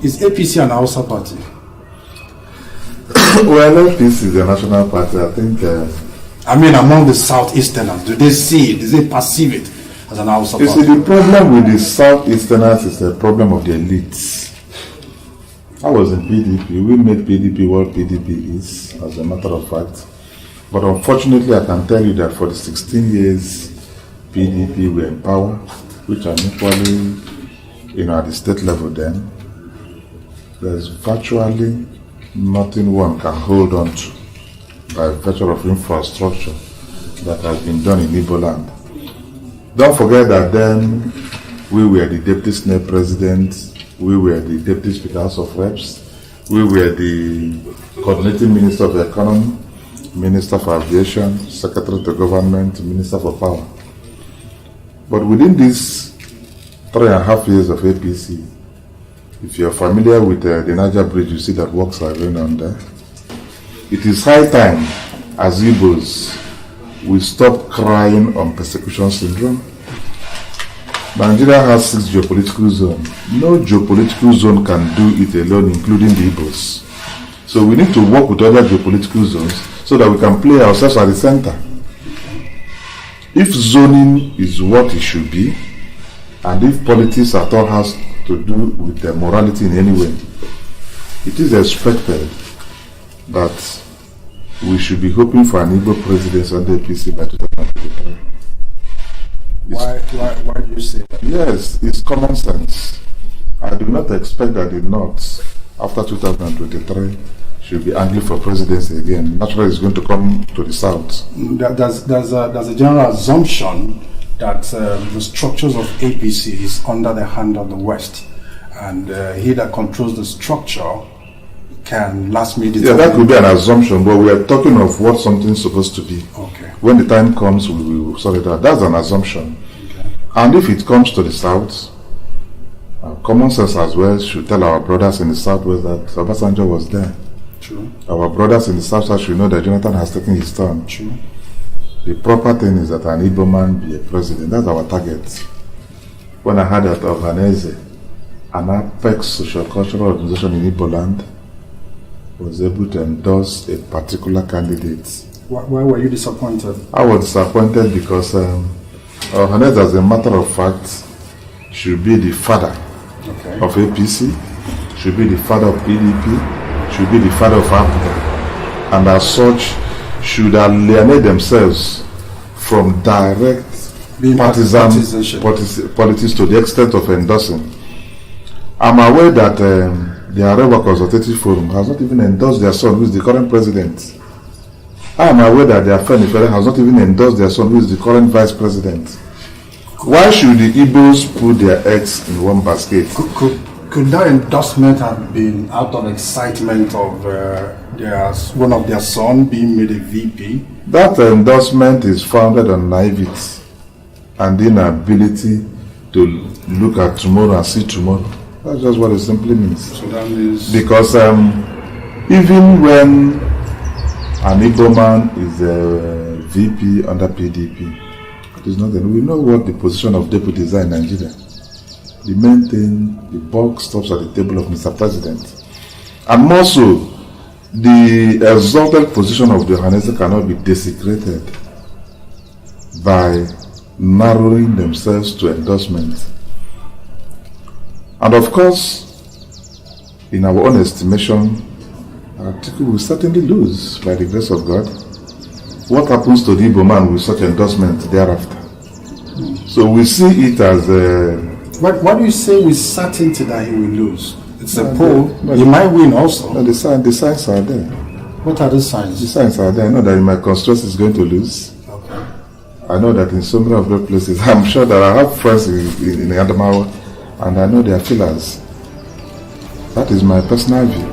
Is APC an Hausa party? Well, APC is a national party. I think. I mean, among the Southeasterners, do they see it? Do they perceive it as an Hausa party? You see, the problem with the Southeasterners is the problem of the elites. I was in PDP. We made PDP what PDP is, as a matter of fact. But unfortunately, I can tell you that for the 16 years PDP were in power, which are equally, at the state level then, there's virtually nothing one can hold on to by virtue of infrastructure that has been done in Igbo land. Don't forget that then we were the Deputy Senate President, we were the Deputy Speaker House of Reps, we were the Coordinating Minister of the Economy, Minister for Aviation, Secretary to Government, Minister for Power. But within these 3.5 years of APC, if you're familiar with the Niger Bridge, you see that works are going on there. It is high time, as Igbos, we stop crying on persecution syndrome. Nigeria has 6 geopolitical zones. No geopolitical zone can do it alone, including the Igbos. So we need to work with other geopolitical zones so that we can play ourselves at the center. If zoning is what it should be, and if politics at all has to do with the morality in any way, it is expected that we should be hoping for an Igbo presidency under APC by 2023. Why do you say that? Yes, it's common sense. I do not expect that the North, after 2023, should be angry for presidency again. Naturally, it's going to come to the South. There's a general assumption that the structures of APC is under the hand of the West, and he that controls the structure can last me determine. Yeah, that could be an assumption, but we are talking of what something's supposed to be. Okay. When the time comes, we will sort it out. That's an assumption. Okay. And if it comes to the South, common sense as well should tell our brothers in the Southwest that Obasanjo was there. True. Our brothers in the South should know that Jonathan has taken his turn. True. The proper thing is that an Igbo man be a president. That's our target. When I heard that Ohaneze, an apex social-cultural organization in Igbo land, was able to endorse a particular candidate. Why were you disappointed? I was disappointed because Ohaneze, as a matter of fact, should be the father of APC, should be the father of PDP, should be the father of Africa, and as such, should alienate themselves from direct partisan politics to the extent of endorsing. I'm aware that the Arewa Consultative Forum has not even endorsed their son, who is the current president. I am aware that the Afenifere has not even endorsed their son, who is the current vice president. Why should the Igbos put their eggs in one basket? Could that endorsement have been out of excitement of one of their son being made a VP? That endorsement is founded on naivety and inability to look at tomorrow and see tomorrow. That's just what it simply means. So that means... Because even when an Igbo man is a VP under PDP, it is nothing. We know what the position of deputies are in Nigeria. The main thing, the buck stops at the table of Mr. President. And more so, the exalted position of the Ohaneze cannot be desecrated by narrowing themselves to endorsement. And of course, in our own estimation, Atiku will certainly lose by the grace of God. What happens to the Igbo man with such endorsement thereafter? So we see it as a... Why do you say with certainty that he will lose? It's a poll. He might win also. No, the signs are there. What are the signs? The signs are there. I know that in my constituency is going to lose. Okay. I know that in so many of those places, I'm sure that I have friends in Adamawa, and I know they are feelers. That is my personal view.